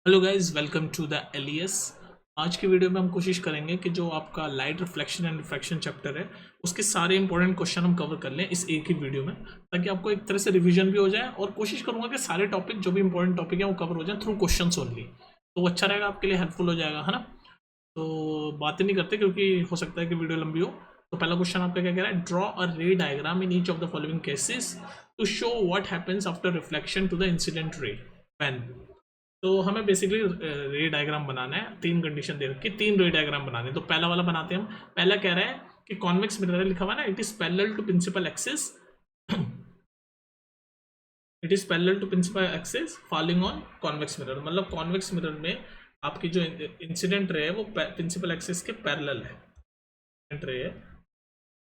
Hello guys, welcome to the एलियस। आज की वीडियो में हम कोशिश करेंगे कि जो आपका light reflection and refraction chapter है उसके सारे इंपॉर्टेंट क्वेश्चन हम कवर कर लें इस एक ही वीडियो में, ताकि आपको एक तरह से रिवीजन भी हो जाए। और कोशिश करूंगा कि सारे टॉपिक जो भी इंपॉर्टेंट टॉपिक है वो कवर हो जाए थ्रू क्वेश्चंस ओनली। तो वो अच्छा रहेगा, आपके लिए हेल्पफुल हो जाएगा, है ना। तो बातें नहीं करते क्योंकि हो सकता है कि वीडियो लंबी हो। तो पहला क्वेश्चन आपका क्या कह रहा है, draw a ray diagram in each of the following cases to show what happens after reflection to the incident ray when. तो हमें बेसिकली रे डायग्राम बनाना है, तीन कंडीशन दे रखी है, तीन रे डायग्राम बनाने हैं। तो पहला वाला बनाते हैं हम। पहला कह रहा है कि कॉन्वेक्स मिरर लिखा हुआ है ना, it is parallel to principal axis, it is parallel to principal axis falling on convex mirror. मतलब कॉन्वेक्स मिरर में आपकी जो इंसिडेंट रे है वो प्रिंसिपल एक्सिस के पैरेलल है। रे है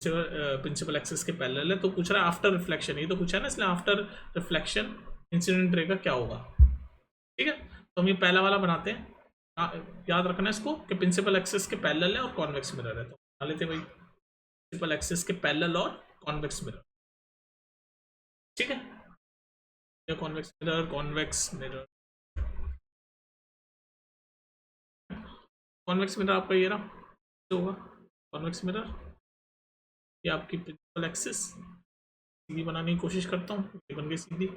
प्रिंसिपल एक्सिस के पैरेलल है। तो पूछ रहा है आफ्टर रिफ्लेक्शन, ये तो पूछा है ना, इसलिए आफ्टर रिफ्लेक्शन इंसिडेंट रे का क्या होगा। ठीक है, तो हम ये पहला वाला बनाते हैं। याद रखना है इसको कि प्रिंसिपल एक्सिस के पैरेलल है और कॉन्वेक्स मिरर है। तो बना लेते हैं भाई, प्रिंसिपल एक्सिस के पैरेलल और कॉन्वेक्स मिरर। ठीक है, ये convex mirror, convex mirror, convex mirror आपका ये रहा, जो होगा कॉन्वेक्स मिरर। ये आपकी प्रिंसिपल एक्सिस सीधी बनाने की कोशिश करता हूँ, ये बन गई सीधी।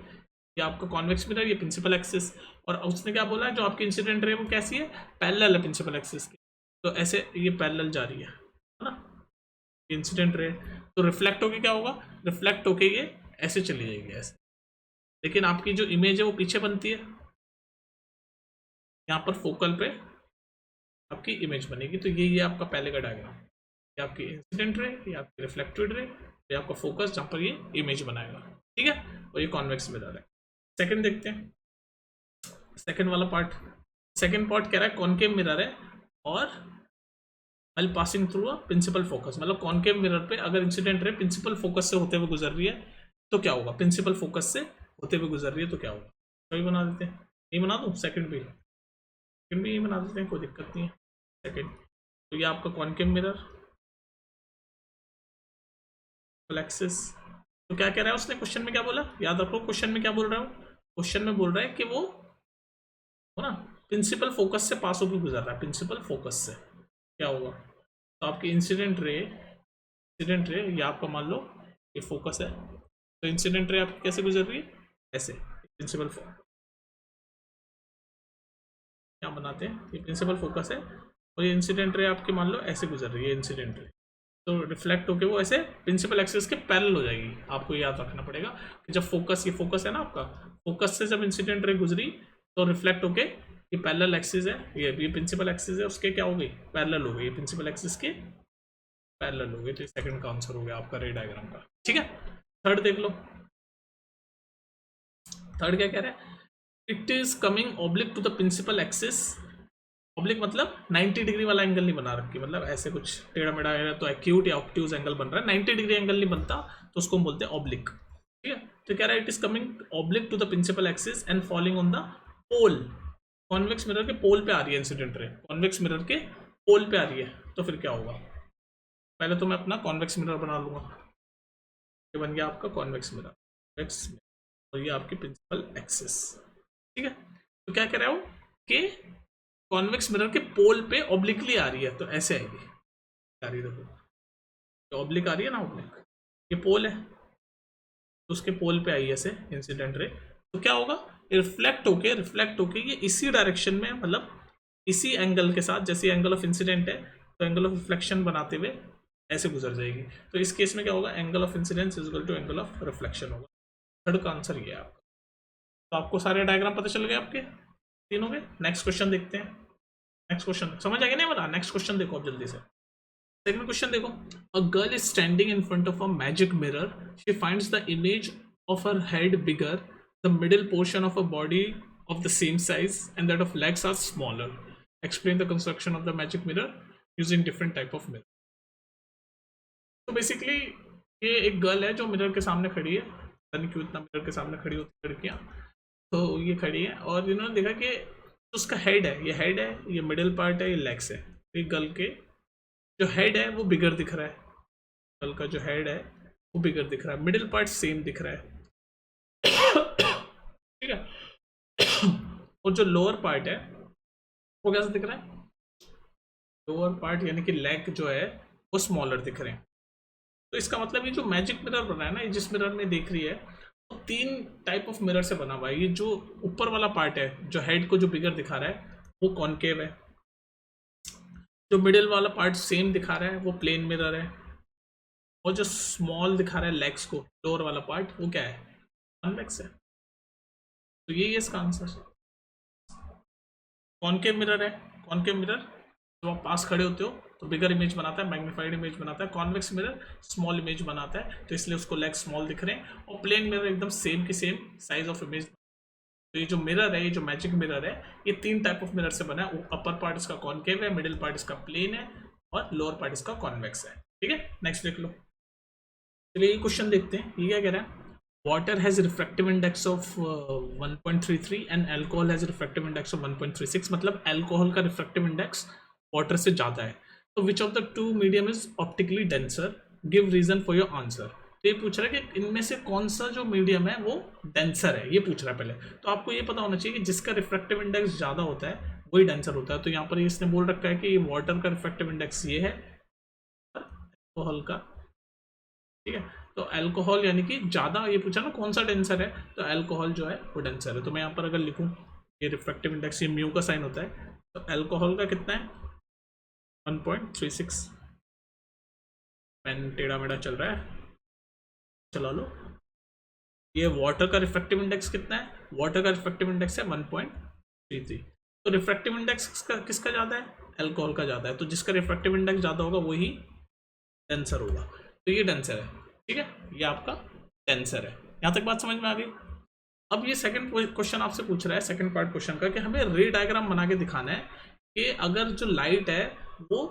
ये आपका कॉन्वेक्स मिरर, ये प्रिंसिपल एक्सिस। और उसने क्या बोला है, जो आपकी इंसिडेंट रे वो कैसी है, पैरेलल है प्रिंसिपल एक्सिस की। तो ऐसे ये पैरेलल जा रही है ना इंसिडेंट रे। तो रिफ्लेक्ट होके क्या होगा, रिफ्लेक्ट होके ये ऐसे चली जाएगी ऐसे। लेकिन आपकी जो इमेज है वो पीछे बनती है, यहाँ पर फोकल पे आपकी इमेज बनेगी। तो ये आपका पहले का डायग्राम, ये आपकी इंसिडेंट रे, ये आपकी रिफ्लेक्टेड रे, ये आपका फोकस जहाँ पर ये इमेज बनाएगा। ठीक है, और ये कॉन्वेक्स मिरर है। सेकंड देखते हैं, सेकंड वाला पार्ट। सेकंड पार्ट कह रहा है कॉनकेव मिरर है और while passing through a principal focus. मतलब कॉनकेव मिरर पे अगर इंसिडेंट रे प्रिंसिपल फोकस से होते हुए गुजर रही है तो क्या होगा, प्रिंसिपल फोकस से होते हुए गुजर रही है तो क्या होगा। तो ये बना देते हैं, ये बना दूँ सेकंड भी, सेकंड भी ये बना देते हैं, कोई दिक्कत नहीं है। सेकंड, तो ये आपका कॉनकेव मिरर एक्सिस। तो क्या कह रहा है उसने क्वेश्चन में, क्या बोला याद रखो, क्वेश्चन में क्या बोल रहा हूँ, क्वेश्चन में बोल रहा है कि वो हो ना प्रिंसिपल फोकस से पास होकर गुजर रहा है, प्रिंसिपल फोकस से क्या होगा। तो आपकी इंसिडेंट रे ये आपका मान लो ये फोकस है। तो इंसिडेंट रे आपकी कैसे गुजर रही है, ऐसे। प्रिंसिपल क्या बनाते हैं, ये प्रिंसिपल फोकस है और ये इंसिडेंट रे आपके मान लो ऐसे गुजर रही है इंसिडेंट रे। तो रिफ्लेक्ट होके वो ऐसे प्रिंसिपल एक्सिस के पैरेलल हो जाएगी। आपको याद रखना पड़ेगा कि जब फोकस, ये फोकस है ना आपका, फोकस से जब इंसिडेंट रे गुजरी तो रिफ्लेक्ट होके ये पैरेलल एक्सिस है, ये प्रिंसिपल एक्सिस है, उसके क्या हो गई, पैरेलल हो गई, प्रिंसिपल एक्सिस के पैरेलल हो गई। तो सेकंड का आंसर हो गया आपका रे डायग्राम का। ठीक है, थर्ड देख लो। थर्ड क्या कह रहा है, it is coming oblique to the principal axis. Oblique मतलब 90 डिग्री वाला एंगल नहीं बना रखी, मतलब ऐसे कुछ टेढ़ा मेढ़ा है तो एक्यूट या ऑब्ट्यूज एंगल बन रहा है, 90 डिग्री एंगल नहीं बनता तो उसको हम बोलते हैं ऑब्लिक। ठीक है, तो कह रहा है it is coming oblique to the principal axis and falling on the pole. Convex mirror के पोल पे आ रही है इंसिडेंट रे, कॉन्वेक्स मिरर के पोल पे आ रही है, तो फिर क्या होगा। पहले तो मैं अपना कॉन्वेक्स मिरर बना लूंगा, ये बन गया आपका कॉन्वेक्स मिरर एक्स, और ये आपकी प्रिंसिपल एक्सिस। ठीक है, तो क्या कह रहा है वो कि कॉन्वेक्स मिरर के पोल पे ऑब्लिकली आ रही है, तो ऐसे आएगी, आ रही है देखो, ऑब्लिक आ रही है ना, ऑब्लिक, ये पोल है तो उसके पोल पे आई है ऐसे इंसिडेंट रे। तो क्या होगा, रिफ्लेक्ट होके ये इसी डायरेक्शन में, मतलब इसी एंगल के साथ, जैसे एंगल ऑफ इंसिडेंट है तो एंगल ऑफ रिफ्लेक्शन बनाते हुए ऐसे गुजर जाएगी। तो इस केस में क्या होगा, angle of incidence is equal to angle of reflection होगा। थर्ड का आंसर ये है आपका। तो आपको सारे डायग्राम पता चल गए आपके तीनों के। नेक्स्ट क्वेश्चन देखते हैं। नेक्स्ट क्वेश्चन समझ आ गया नहीं वाला, नेक्स्ट क्वेश्चन देखो आप जल्दी से। सेकंड क्वेश्चन देखो, a girl is standing in front of a magic mirror, she finds the image of her head bigger, the middle portion of a body of the same size and that of legs are smaller. Explain the construction of the magic mirror using different type of mirror. तो basically ये एक girl है जो mirror के सामने खड़ी है, पता नहीं क्यों इतना मिरर के सामने खड़ी होती है लड़कियाँ। तो ये खड़ी है और इन्होंने देखा कि उसका हेड है, ये हेड है, ये मिडिल पार्ट है, ये लेग्स है। तो ये गर्ल के जो हेड है वो बिगर दिख रहा है, गर्ल का जो हेड है वो बिगर दिख रहा है, मिडिल पार्ट सेम दिख रहा है। ठीक है, और जो लोअर पार्ट है वो कैसे दिख रहा है? लोअर पार्ट यानी कि लेग जो है वो स्मॉलर दिख रहे हैं। तो इसका मतलब ये जो मैजिक मिरर बना है ना, ये जिस मिरर में देख रही है वो 3 टाइप ऑफ मिरर से बना हुआ है। ये जो ऊपर वाला पार्ट है जो हेड को जो बिगर दिखा रहा है वो कॉनकेव है। जो मिडिल वाला पार्ट सेम दिखा रहा है वो प्लेन मिरर है। और जो स्मॉल दिखा रहा है लेग्स को, लोअर वाला पार्ट, वो क्या है? कॉन्वेक्स है। तो ये इसका आंसर। कॉनकेव मिरर है। कॉनकेव मिरर जब आप पास खड़े होते हो तो बिगर इमेज बनाता है, मैग्नीफाइड इमेज बनाता है। कॉन्वेक्स मिरर स्मॉल इमेज बनाता है, तो इसलिए उसको लेग स्मॉल दिख रहे हैं। और प्लेन मिरर एकदम सेम की सेम साइज ऑफ इमेज। तो ये जो मिरर है, ये जो मैजिक मिरर है, ये 3 टाइप ऑफ मिरर से बना है। अपर पार्ट इसका कॉनकेव है, मिडिल पार्ट इसका प्लेन है, और लोअर पार्ट इसका कॉन्वेक्स है। ठीक है, नेक्स्ट देख लो। चलिए ये क्वेश्चन देखते हैं, ये क्या कह रहा है? Water has refractive index of 1.33 and alcohol has refractive index of 1.36। मतलब अल्कोहल का रिफ्रैक्टिव इंडेक्स वाटर से ज्यादा है। तो which of the two medium is optically denser, give reason for your answer. तो ये पूछ रहा है कि इनमें से कौन सा जो मीडियम है वो डेंसर है, ये पूछ रहा है पहले। तो आपको ये पता होना चाहिए कि जिसका रिफ्रैक्टिव इंडेक्स ज्यादा होता है वही डेंसर होता है। तो यहाँ पर इसने बोल रखा है कि वाटर का रिफ्रैक्टिव इंडेक्स ये है, अल्कोहल का। ठीक है, तो अल्कोहल यानी कि ज़्यादा, ये पूछा ना कौन सा डेंसर है, तो अल्कोहल जो है वो डेंसर है। तो मैं यहाँ पर अगर लिखूँ ये रिफ्रैक्टिव इंडेक्स, ये म्यू का साइन होता है, तो अल्कोहल का कितना है? 1.36। पेन टेढ़ा मेढ़ा चल रहा है, चला लो। ये वाटर का रिफ्रैक्टिव इंडेक्स कितना है? वाटर का रिफ्रैक्टिव इंडेक्स है 1.33। तो रिफ्रैक्टिव इंडेक्स किसका ज़्यादा है? अल्कोहल का ज़्यादा है। तो जिसका रिफ्रैक्टिव इंडेक्स ज़्यादा होगा वही डेंसर होगा। तो ये डेंसर है। ठीक है, ये आपका डेंसर है। यहाँ तक बात समझ में आ गई? अब ये सेकंड क्वेश्चन आपसे पूछ रहा है, सेकंड पार्ट क्वेश्चन का, कि हमें रे डायग्राम बना के दिखाना है कि अगर जो लाइट है वो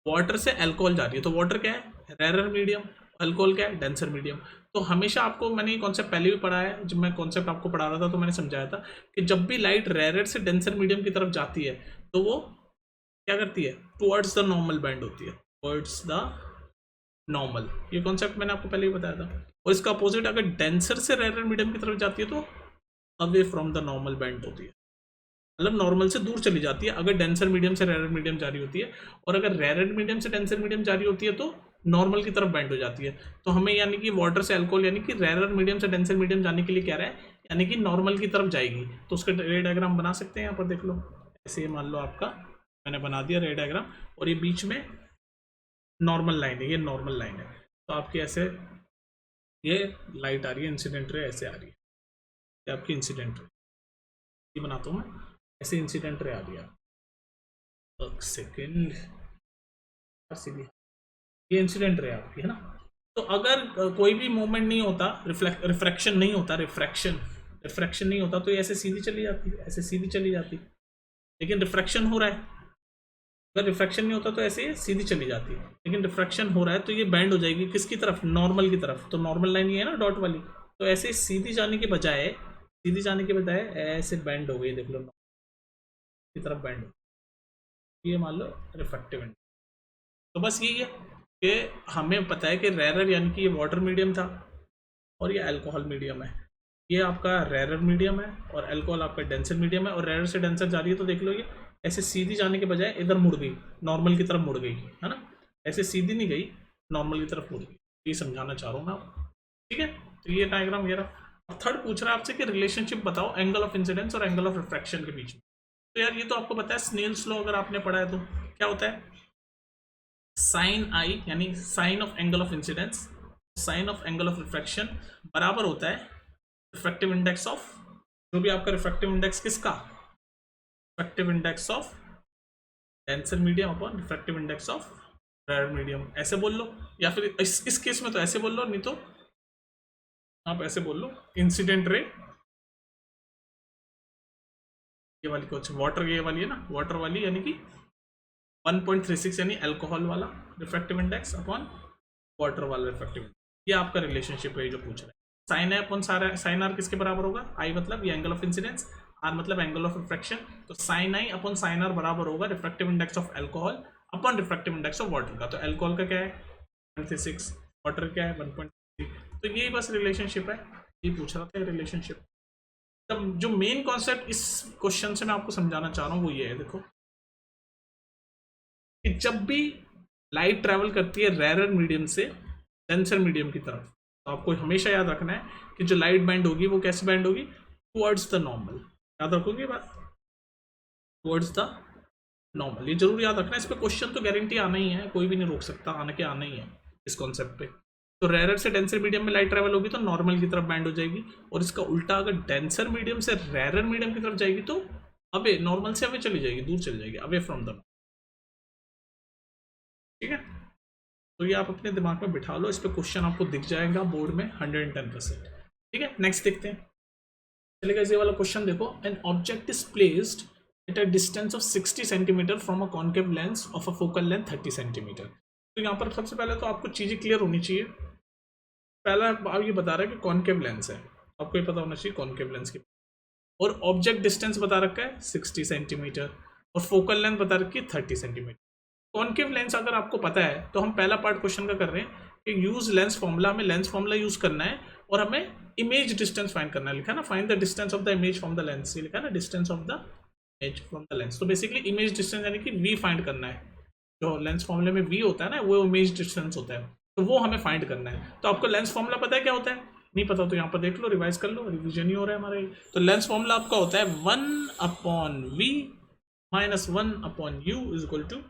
वाटर से अल्कोहल जा रही है, तो वाटर क्या है? रेरर मीडियम, अल्कोहल क्या है? Denser medium. तो हमेशा आपको, मैंने ये कॉन्सेप्ट पहले भी पढ़ा है, जब मैं कॉन्सेप्ट आपको पढ़ा रहा था तो मैंने समझाया था कि जब भी लाइट रेरर से डेंसर मीडियम की तरफ जाती है तो वो क्या करती है? टुवर्ड्स द नॉर्मल बैंड होती है, टुवर्ड्स द नॉर्मल। ये कॉन्सेप्ट मैंने आपको पहले ही बताया था। और इसका अपोजिट अगर डेंसर से रेरर मीडियम की तरफ जाती है तो away from the normal band होती है, मतलब नॉर्मल से दूर चली जाती है अगर डेंसर मीडियम से रेरर मीडियम जारी होती है। और अगर रेरर मीडियम से डेंसर मीडियम जारी होती है तो नॉर्मल की तरफ बैंड हो जाती है। तो हमें यानी कि वाटर से अल्कोहल यानी कि रेरर मीडियम से डेंसर मीडियम जाने के लिए क्या रहा है, यानी कि नॉर्मल की तरफ जाएगी। तो उसका रे डायग्राम बना सकते हैं, यहाँ पर देख लो। ऐसे मान लो आपका मैंने बना दिया रे डायग्राम, और ये बीच में नॉर्मल लाइन है, ये नॉर्मल लाइन है। तो आपकी ऐसे ये लाइट आ रही है, इंसिडेंट रे ऐसे आ रही है, ये आपकी इंसिडेंट रे, ये बनाता हूँ मैं, ऐसे इंसिडेंट रे आ रही है। एक सेकेंड, ये इंसिडेंट रे आपकी है ना। तो अगर कोई भी मूवमेंट नहीं होता, रिफ्रैक्शन नहीं होता, रिफ्रैक्शन नहीं होता, तो ये ऐसे सीधी चली जाती, ऐसे सीधी चली जाती। लेकिन रिफ्रैक्शन हो रहा है, अगर रिफ्रैक्शन नहीं होता तो ऐसे सीधी चली जाती है। लेकिन रिफ्रैक्शन हो रहा है तो ये बैंड हो जाएगी किसकी तरफ? नॉर्मल की तरफ। तो नॉर्मल लाइन ये है ना डॉट वाली, तो ऐसे सीधी जाने के बजाय, सीधी जाने के बजाय ऐसे बैंड हो गई, देख लो की तरफ बैंड हो, ये मान लो रिफ्रैक्टिव इंडेक्स। तो बस यही है कि हमें पता है कि रेरर यानी कि ये वाटर मीडियम था और ये अल्कोहल मीडियम है। ये आपका रेरर मीडियम है और अल्कोहल आपका डेंसर मीडियम है। और रेरर से डेंसर जा रही है तो देख लो ये ऐसे सीधी जाने के बजाय इधर मुड़ गई, नॉर्मल की तरफ मुड़ गई, है ना। ऐसे सीधी नहीं गई, नॉर्मल की तरफ मुड़ गई। ये समझाना चाह रहा हूँ मैं आपको, ठीक है। तो ये डायग्राम ये रहा। अब थर्ड पूछ रहा है आपसे कि रिलेशनशिप बताओ एंगल ऑफ इंसिडेंस और एंगल ऑफ रिफ्रैक्शन के बीच में। तो यार ये तो आपको पता है, स्नेल्स लॉ अगर आपने पढ़ा है तो क्या होता है, साइन आई यानी sine of angle of incidence sine of angle of refraction बराबर होता है रिफ्रैक्टिव इंडेक्स ऑफ, जो भी आपका रिफ्रैक्टिव इंडेक्स किसका, refractive index of denser medium upon refractive index of rarer medium. ऐसे बोल लो, या फिर इस केस में तो ऐसे बोल लो, नहीं तो आप ऐसे बोल लो इंसिडेंट रे, ये वाली कौन सी, वाटर, ये वाली है ना वाटर वाली, यानी कि 1.36 यानी अल्कोहल वाला रिफ्रैक्टिव इंडेक्स अपॉन वाटर वाला रिफ्रैक्टिव इंडेक्स। ये आपका रिलेशनशिप है जो पूछ रहा है। साइन है अपॉन साइन आर किसके बराबर होगा, आई मतलब ये एंगल ऑफ इंसिडेंस, आर मतलब एंगल ऑफ रिफ्रैक्शन। तो sine I upon sine R बराबर होगा refractive index of alcohol upon refractive index of water का। तो अल्कोहल का क्या है 1.36, वाटर क्या है 1.3। तो यही बस रिलेशनशिप है, ये पूछ रहा था रिलेशनशिप। तब जो मेन कॉन्सेप्ट इस क्वेश्चन से मैं आपको समझाना चाह रहा हूँ वो ये है, देखो कि जब भी लाइट ट्रैवल करती है रेयर मीडियम से डेंसर मीडियम की तरफ, तो आपको हमेशा याद रखना है कि जो लाइट बैंड होगी वो कैसे बैंड होगी, टुवर्ड्स द नॉर्मल। याद रखोगे बात, टुवर्ड्स द नॉर्मल, ये जरूर याद रखना है। इस पर क्वेश्चन तो गारंटी आना ही है, कोई भी नहीं रोक सकता, आने के आना ही है इस कॉन्सेप्ट पे। तो रेयर से डेंसर मीडियम में लाइट ट्रैवल होगी तो नॉर्मल की तरफ बैंड हो जाएगी, और इसका उल्टा अगर डेंसर मीडियम से रेयर मीडियम की तरफ जाएगी तो अवे, नॉर्मल से अवे चली जाएगी, दूर चली जाएगी, अवे फ्रॉम द। ठीक है, तो ये आप अपने दिमाग में बिठा लो, इस पे क्वेश्चन आपको दिख जाएगा बोर्ड में 110%। ठीक है, नेक्स्ट देखते हैं। चलेगा, ये वाला क्वेश्चन देखो, an object is placed at a distance of 60 centimetre from a concave lens of a focal length 30 centimetre. तो यहाँ पर सबसे पहले तो आपको चीज़ें क्लियर होनी चाहिए। पहला आप ये बता रहा है कि कॉन्केव लेंस है, आपको ये पता होना चाहिए कॉन्केव लेंस की, और ऑब्जेक्ट डिस्टेंस बता रखा है 60 सेंटीमीटर, और फोकल लेंथ बता रखी है 30 सेंटीमीटर। कॉन्केव लेंस अगर आपको पता है तो हम पहला पार्ट क्वेश्चन का कर रहे हैं कि यूज लेंस फॉर्मूला, हमें लेंस फॉर्मूला यूज करना है और हमें इमेज डिस्टेंस फाइंड करना है। लिखा ना, find the distance of the image from the lens, ये लिखा ना, distance of the image from the lens. तो बेसिकली इमेज डिस्टेंस यानी कि वी फाइंड करना है, जो लेंस फॉर्मूले में वी होता है ना, वो इमेज डिस्टेंस होता है, तो वो हमें फाइंड करना है। तो आपको लेंस फॉर्मूला पता है क्या होता है? नहीं पता तो यहाँ पर देख लो, रिवाइज कर लो, रिविजन ही हो रहा है हमारे। तो लेंस फॉर्मूला आपका होता है 1/v minus 1/u is equal to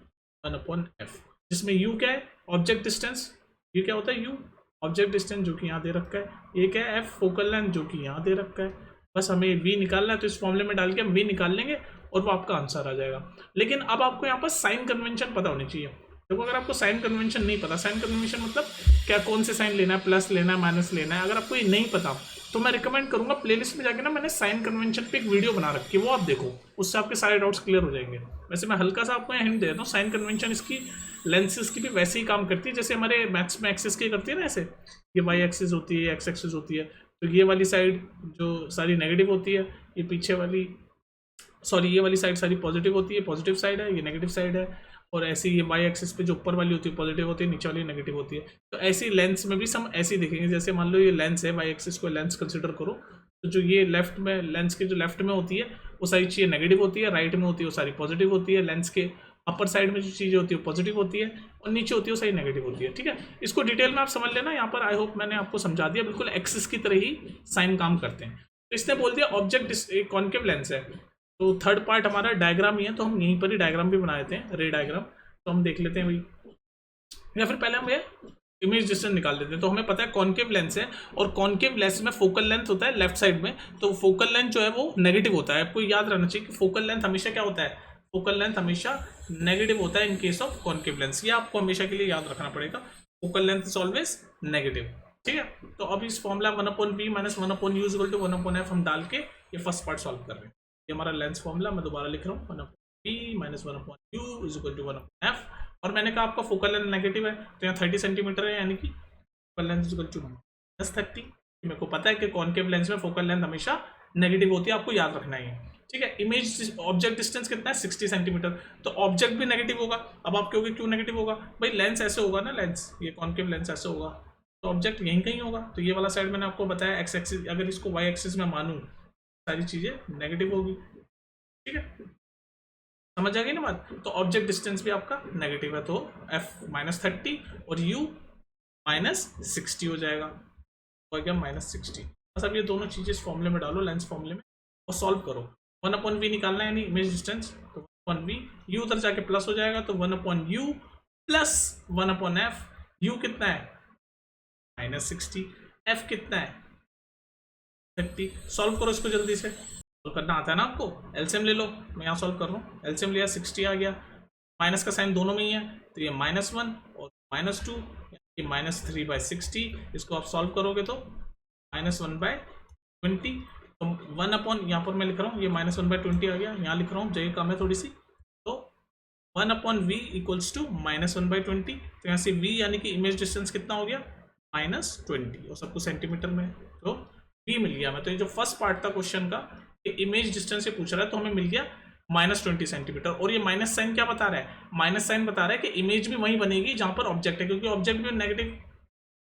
1/f, जिसमें u क्या है? Object distance. ये क्या होता है? u ऑब्जेक्ट डिस्टेंस, जो कि यहाँ दे रखा है। ये क्या है? f फोकल लेंथ, जो कि यहाँ दे रखा है। बस हमें v निकालना है, तो इस फॉर्मूले में डाल के हम v निकाल लेंगे और वो आपका आंसर आ जाएगा। लेकिन अब आपको यहाँ पर साइन कन्वेंशन पता होनी चाहिए। देखो, अगर आपको साइन कन्वेंशन नहीं पता, साइन कन्वेंशन मतलब क्या, कौन से साइन लेना है, प्लस लेना है, माइनस लेना है, अगर आपको ये नहीं पता तो मैं रिकमेंड करूंगा प्लेलिस्ट में जाके ना, मैंने साइन कन्वेंशन पे एक वीडियो बना रखी है, वो आप देखो, उससे आपके सारे डाउट्स क्लियर हो जाएंगे। वैसे मैं हल्का सा आपको हिंट दे देता हूँ, साइन कन्वेंशन इसकी लेंसेज की भी वैसे ही काम करती है जैसे हमारे मैथ्स में एक्सिस की करती है ना, ऐसे ये वाई एक्सिस होती है, एक्स एक्सिस होती है, तो ये वाली साइड जो सारी नेगेटिव होती है, ये पीछे वाली, सॉरी ये वाली साइड सारी पॉजिटिव होती है, पॉजिटिव साइड है, ये नेगेटिव साइड है, और ऐसी ये वाई एक्सिस पे जो ऊपर वाली होती है पॉजिटिव होती है, नीचे वाली नेगेटिव होती है। तो ऐसी लेंस में भी हम ऐसे ही देखेंगे, जैसे मान लो ये लेंस है, वाई एक्सिस को लेंस कंसिडर करो, तो जो ये लेफ्ट में, लेंस के जो लेफ्ट में होती है वो सारी चीज़ें नेगेटिव होती है, राइट में होती है वो सारी पॉजिटिव होती है, लेंस के अपर साइड में जो चीज़ें होती है पॉजिटिव होती है, और नीचे होती है वो सारी नेगेटिव होती है। ठीक है, इसको डिटेल में आप समझ लेना, यहाँ पर आई होप मैंने आपको समझा दिया, बिल्कुल एक्सिस की तरह ही साइन काम करते हैं। तो इसने बोल दिया ऑब्जेक्ट कॉन्केव लेंस है, तो थर्ड पार्ट हमारा डायग्राम ही है, तो हम यहीं पर ही डायग्राम भी बना देते हैं, रे डायग्राम। तो हम देख लेते हैं भाई, या फिर पहले हम ये इमेज डिस्टेंस निकाल देते हैं। तो हमें पता है कॉन्केव लेंस है, और कॉन्केव लेंस में फोकल लेंथ होता है लेफ्ट साइड में, तो फोकल लेंथ जो है वो नेगेटिव होता है। आपको याद रहना चाहिए कि फोकल लेंथ हमेशा क्या होता है? फोकल लेंथ हमेशा नेगेटिव होता है in case of concave lens, ये आपको हमेशा के लिए याद रखना पड़ेगा, focal length is always negative. ठीक है, तो अब इस formula 1/v minus 1/u is equal to 1/f हम डाल के ये फर्स्ट पार्ट सॉल्व कर रहे हैं। ये हमारा लेंस फॉर्मूला मैं दोबारा लिख रहा हूँ, 1/v minus 1/u is equal to 1/f, और मैंने कहा आपका फोकल लेंथ नेगेटिव है, तो यहाँ 30 सेंटीमीटर है, यानी कि focal length is equal to -30। मेरे को पता है कि कॉन्केव लेंस में फोकल लेंथ हमेशा नेगेटिव होती है, आपको याद रखना है। ठीक है, इमेज ऑब्जेक्ट डिस्टेंस कितना है? 60 सेंटीमीटर, तो ऑब्जेक्ट भी नेगेटिव होगा। अब आप कहोगे क्यों नेगेटिव होगा? भाई लेंस ऐसे होगा ना, लेंस ये कॉन्केव लेंस ऐसे होगा, तो ऑब्जेक्ट यहीं कहीं होगा। तो ये वाला साइड मैंने आपको बताया एक्स एक्सिस, अगर इसको वाई एक्सिस में मानूं सारी चीजें नेगेटिव होगी। ठीक है, समझ आ गई ना बात? तो ऑब्जेक्ट डिस्टेंस भी आपका नेगेटिव है, तो f -30 और u -60 हो जाएगा, हो गया -60। बस अब ये दोनों चीजें इस फॉर्मूले में डालो, लेंस फॉर्मूले में, और सॉल्व करो। 1/v निकालना है, यानी इमेज डिस्टेंस, तो 1/v, u उधर जाके प्लस हो जाएगा, तो 1/u प्लस 1/f। u कितना है? -60, f कितना है? 30। सॉल्व करो इसको जल्दी से, सॉल्व करना आता है ना आपको? एलसीएम ले लो, मैं यहाँ सॉल्व कर रहा हूँ, एलसीएम लिया 60 आ गया, माइनस का साइन दोनों में ही है, तो ये -1 और -2, ये -3/60। इसको आप सॉल्व करोगे तो -1/20, तो 1/, यहाँ पर मैं लिख रहा हूँ ये -1/20 आ गया, यहाँ लिख रहा हूँ जगह कम है थोड़ी सी, तो 1/v इक्वल्स टू -1/20। तो यहाँ से v यानी कि इमेज डिस्टेंस कितना हो गया? -20, और सब कुछ सेंटीमीटर में, तो v मिल गया हमें। तो ये जो फर्स्ट पार्ट था क्वेश्चन का, इमेज डिस्टेंस से पूछ रहा है, तो हमें मिल गया -20 सेंटीमीटर। और ये माइनस साइन क्या बता रहा है? माइनस साइन बता रहा है कि इमेज भी वहीं बनेगी जहां पर ऑब्जेक्ट है, क्योंकि ऑब्जेक्ट भी नेगेटिव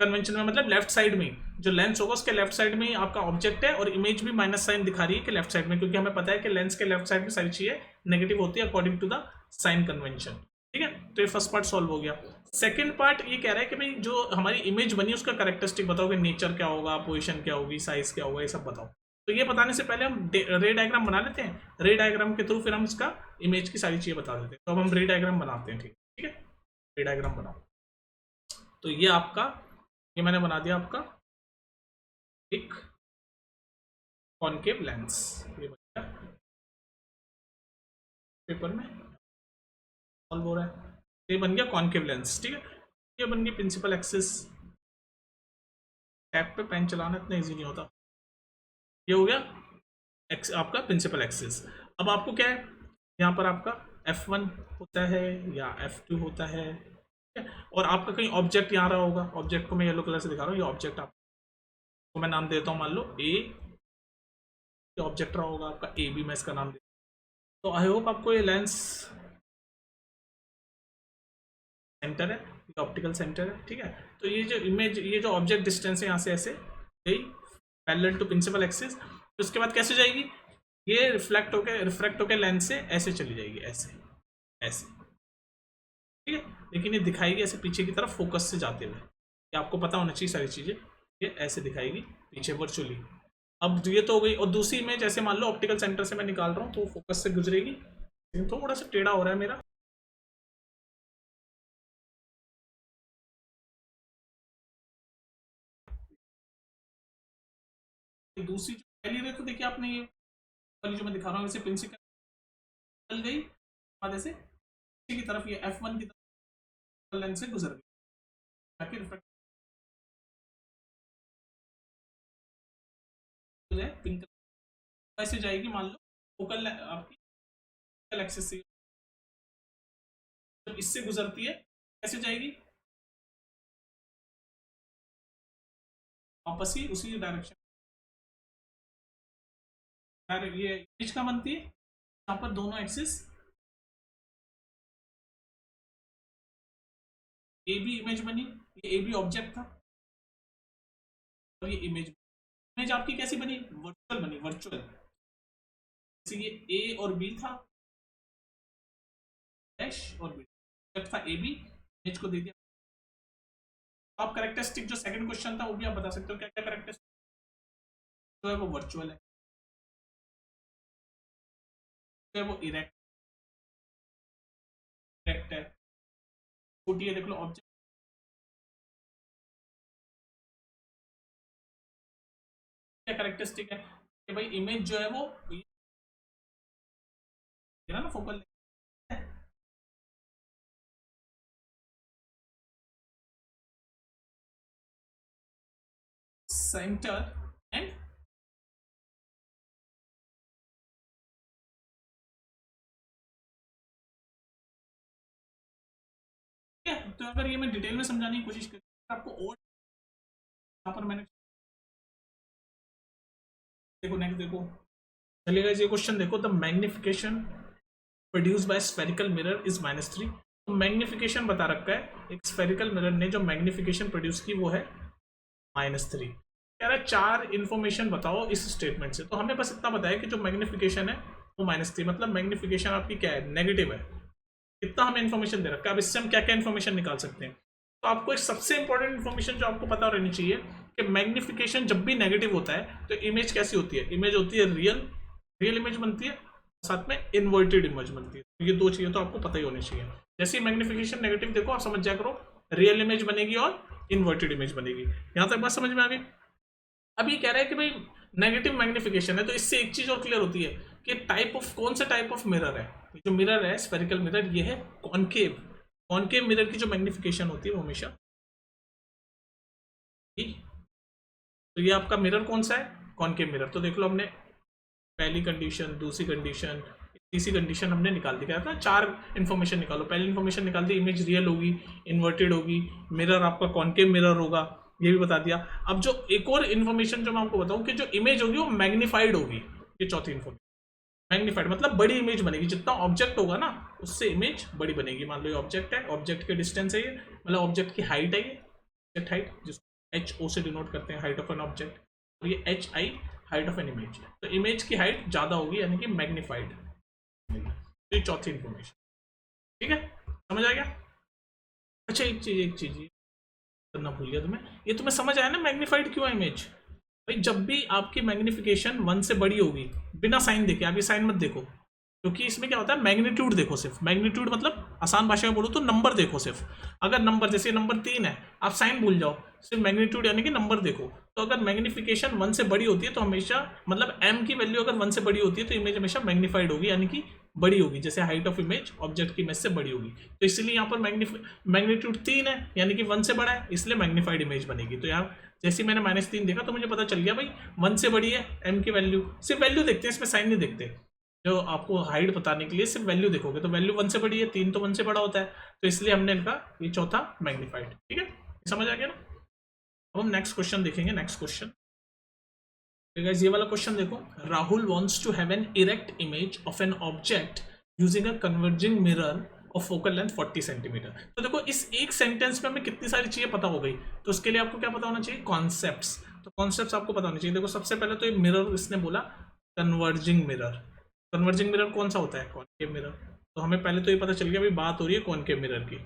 कन्वेंशन में, मतलब लेफ्ट साइड में जो लेंस होगा उसके लेफ्ट साइड में ही आपका ऑब्जेक्ट है, और इमेज भी माइनस साइन दिखा रही है कि लेफ्ट साइड में, क्योंकि हमें पता है कि लेंस के लेफ्ट साइड में सारी चीजें नेगेटिव होती है according to the sign convention. ठीक है, तो ये फर्स्ट पार्ट सॉल्व हो गया। सेकंड पार्ट ये कह रहा है कि भाई जो हमारी इमेज बनी उसका कैरेक्टरिस्टिक बताओ कि नेचर क्या होगा, पोजीशन क्या होगी, साइज क्या होगा, ये सब बताओ। तो ये बताने से पहले हम रे डायग्राम बना लेते हैं, रे डायग्राम के थ्रू फिर हम इसका इमेज की सारी चीजें बता देते हैं। तो अब हम रे डायग्राम बनाते हैं, ठीक है, रे डायग्राम बनाओ। तो ये आपका, ये मैंने बना दिया आपका एक कॉनकेव लेंस, ये बन गया पेपर में सॉल्व हो रहा है, ये बन गया कॉनकेव लेंस, ठीक है। ये बन गई प्रिंसिपल एक्सिस, टैब पे पेन चलाना इतना इजी नहीं होता। ये हो गया आपका प्रिंसिपल एक्सिस। अब आपको क्या है, यहाँ पर आपका F1 होता है या F2 होता है, ठीक है। और आपका कहीं ऑब्जेक्ट यहाँ रहा होगा, ऑब्जेक्ट को मैं येलो कलर से दिखा रहा हूँ, ये ऑब्जेक्ट आपको मैं नाम देता हूँ, मान लो ए, ऑब्जेक्ट रहा होगा आपका ए बी, मैं इसका नाम देता हूँ। तो आई होप आपको ये लेंस सेंटर है, ऑप्टिकल सेंटर है, ठीक है। तो ये जो इमेज, ये जो ऑब्जेक्ट डिस्टेंस है यहाँ से ऐसे गई पैरेलल टू प्रिंसिपल एक्सिस, तो उसके बाद कैसे जाएगी, ये रिफ्लेक्ट होकर लेंस से ऐसे चली जाएगी, ऐसे ऐसे, ठीक है। लेकिन ये दिखाएगी ऐसे पीछे की तरफ फोकस से जाते हुए, ये आपको पता होना चाहिए सारी चीजें, ये ऐसे दिखाएगी पीछे वर्चुअली। अब ये तो हो गई, और दूसरी इमेज ऐसे मान लो ऑप्टिकल सेंटर से मैं निकाल रहा हूँ तो फोकस से गुजरेगी, लेकिन थोड़ा सा टेढ़ा हो रहा है मेरा, दूसरी जो पहली रे तो देखिए आपने, ये वाली जो मैं दिखा रहा हूँ इसे प्रिंसिपल चल गई, बाद ऐसे की तरफ ये F1 की तरफ लेंस से गुजर गई, ताकि रिफ्लेक्ट हो जाए पिंक, ऐसे जाएगी मान लो फोकल आपकी फोकल एक्सिस से, जब इससे गुजरती है कैसे जाएगी, वापस ही उसी डायरेक्शन, ये इमेज का बनती है, यहाँ पर दोनों एक्सिस, ए बी इमेज बनी, ये ए बी ऑब्जेक्ट था और ये इमेज आपकी कैसी बनी, वर्चुअल बनी, वर्चुअल, जैसे ये ए और बी था, डैश और बी था, ए बी, इमेज को दे दिया। आप कैरेक्टरिस्टिक जो सेकंड क्वेश्चन था वो भी आप बता सकते हो, क्या क्या कैरेक्टरिस्टिक जो है वो वर्चुअल है, जो है वो इरेक्ट है, छोटी है, देख लो ऑब्जेक्ट, क्या कैरेक्टरिस्टिक है कि भाई इमेज जो है वो ना फोकल सेंटर एंड क्या, तो अगर ये मैं डिटेल में समझाने की कोशिश करूँ आपको, और यहाँ पर मैंने देखो नेक्स्ट देखो, चलिए गाइस ये क्वेश्चन देखो, the magnification produce by spherical mirror is -3। तो मैग्निफिकेशन बता रखा है, एक स्फेरिकल मिरर ने जो मैग्निफिकेशन प्रोड्यूस की वो है -3। कह रहा है 4 इन्फॉर्मेशन बताओ इस स्टेटमेंट से। तो हमने बस इतना बताया कि जो मैग्निफिकेशन है वो -3, मतलब मैग्निफिकेशन आपकी क्या है, नेगेटिव है, इतना हमें इन्फॉर्मेशन दे रखा है। अब इससे हम क्या क्या इन्फॉर्मेशन निकाल सकते हैं, तो आपको एक सबसे इंपॉर्टेंट इन्फॉर्मेशन जो आपको पता रहनी चाहिए कि मैग्निफिकेशन जब भी नेगेटिव होता है तो इमेज कैसी होती है, इमेज होती है रियल इमेज बनती है, साथ में इन्वर्टेड इमेज बनती है। तो ये दो चीजें तो आपको पता ही होनी चाहिए। जैसे ही मैग्निफिकेशन नेगेटिव देखो आप समझ जाया करो, रियल इमेज बनेगी और इन्वर्टेड इमेज बनेगी। यहां तक बात समझ में आ गई। अब ये कह रहा है कि भाई नेगेटिव मैग्निफिकेशन है, तो इससे एक चीज और क्लियर होती है कि टाइप ऑफ, कौन सा टाइप ऑफ मिरर है, जो मिरर है स्फेरिकल मिरर ये है कॉनकेव। कॉनकेव मिरर की जो मैग्निफिकेशन होती है वो हमेशा, तो ये आपका मिरर कौन सा है, कॉनकेव मिरर। तो देख लो हमने पहली कंडीशन, दूसरी कंडीशन, तीसरी कंडीशन हमने निकाल दी, क्या था 4 इन्फॉर्मेशन निकालो। पहली इन्फॉर्मेशन निकाल दी, इमेज रियल होगी, इन्वर्टेड होगी, मिरर आपका कॉनकेव मिरर होगा, ये भी बता दिया। अब जो एक और इन्फॉर्मेशन जो मैं आपको बताऊं कि जो इमेज होगी वो मैग्नीफाइड होगी, ये चौथी इन्फॉर्मेशन। मैग्नीफाइड मतलब बड़ी इमेज बनेगी, जितना ऑब्जेक्ट होगा ना उससे इमेज बड़ी बनेगी। मान लो ये ऑब्जेक्ट है, ऑब्जेक्ट के डिस्टेंस है ये, मतलब ऑब्जेक्ट की हाइट है ये, ऑब्जेक्ट हाइट जिसको HO से डिनोट करते हैं, हाइट ऑफ एन ऑब्जेक्ट, और ये HI height of an image. तो इमेज की हाइट ज्यादा होगी यानी कि मैग्नीफाइड। तो ये चौथी इन्फॉर्मेशन, ठीक है। समझ आ गया? अच्छा एक चीज करना भूल गया तुम्हें, ये तुम्हें समझ आया ना मैग्नीफाइड क्यों है इमेज? भाई जब भी आपकी मैग्निफिकेशन 1 से बड़ी होगी, बिना साइन देखे, आप ये साइन मत देखो, क्योंकि इसमें क्या होता है, मैग्नीट्यूड देखो सिर्फ। मैग्नीट्यूड मतलब आसान भाषा में बोलो तो नंबर देखो सिर्फ। अगर नंबर जैसे नंबर 3 है, आप साइन भूल जाओ, सिर्फ मैग्नीट्यूड यानी कि नंबर देखो। तो अगर मैग्निफिकेशन 1 से बड़ी होती है तो हमेशा, मतलब m की वैल्यू अगर 1 से बड़ी होती है तो इमेज हमेशा मैग्नीफाइड होगी, यानी कि बड़ी होगी। जैसे हाइट ऑफ इमेज ऑब्जेक्ट की इमेज से बड़ी होगी, तो इसलिए यहाँ पर मैग्नीट्यूड 3 है, यानी कि 1 से बड़ा है, इसलिए मैग्नीफाइड इमेज बनेगी। तो यहाँ जैसे मैंने -3 देखा तो मुझे पता चल गया भाई 1 से बड़ी है m की वैल्यू। सिर्फ वैल्यू देखते हैं, इसमें साइन नहीं देखते। जो आपको हाइट बताने के लिए सिर्फ वैल्यू देखोगे, तो वैल्यू 1 से बड़ी है, 3 तो 1 से बड़ा होता है, तो इसलिए हमने लिखा ये चौथा मैग्नीफाइड। ठीक है, समझ आ गया ना? अब हम नेक्स्ट क्वेश्चन देखेंगे। नेक्स्ट क्वेश्चन, ये वाला क्वेश्चन देखो। Rahul wants to have an erect image of an object using a converging mirror of focal length 40 centimetre. तो देखो इस एक सेंटेंस में हमें कितनी सारी चीजें पता हो गई। तो उसके लिए आपको क्या पता होना चाहिए? कॉन्सेप्ट्स। तो कॉन्सेप्ट्स आपको पता होने चाहिए। देखो सबसे पहले तो ये मिरर इसने बोला कन्वर्जिंग मिरर। कन्वर्जिंग मिरर कौन सा होता है? Concave mirror. तो हमें पहले तो ये पता चल गया भाई बात हो रही है कॉनकेव मिरर की,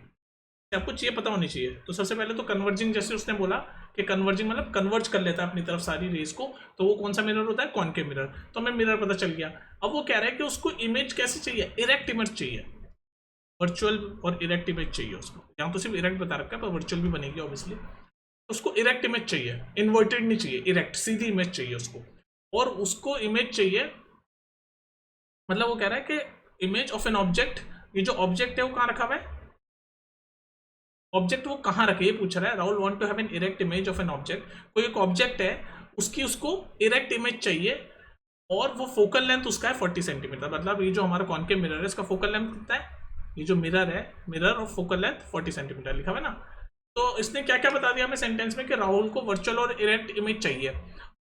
आपको चीजें पता होनी चाहिए। तो सबसे पहले तो कन्वर्जिंग, जैसे उसने बोला कि कन्वर्जिंग मतलब कन्वर्ज कर लेता है अपनी तरफ सारी रेज को, तो वो कौन सा मिरर होता है? Concave mirror. तो हमें मिरर पता चल गया। अब वो कह रहा है कि उसको इमेज कैसे चाहिए? इरेक्ट इमेज चाहिए, वर्चुअल और इरेक्ट इमेज चाहिए उसको। यहाँ तो सिर्फ इरेक्ट बता रखा है, पर वर्चुअल भी बनेगी ऑब्वियसली। उसको इरेक्ट इमेज चाहिए, इन्वर्टेड नहीं चाहिए, इरेक्ट सीधी इमेज चाहिए उसको। और उसको इमेज चाहिए, मतलब वो कह रहा है कि इमेज ऑफ एन ऑब्जेक्ट, ये जो ऑब्जेक्ट है वो कहाँ रखा हुआ है? ऑब्जेक्ट वो कहाँ रखे ये पूछ रहा है। Rahul want to have an erect image of an object. कोई एक ऑब्जेक्ट है, उसकी उसको इरेक्ट इमेज चाहिए, और वो फोकल लेंथ उसका है 40 सेंटीमीटर। मतलब ये जो हमारा कॉनकेव मिरर है इसका फोकल लेंथ कितना है? ये जो मिरर है, मिरर और फोकल लेंथ 40 सेंटीमीटर लिखा हुआ है ना। तो इसने क्या क्या बता दिया हमें सेंटेंस में कि राहुल को वर्चुअल और इरेक्ट इमेज चाहिए,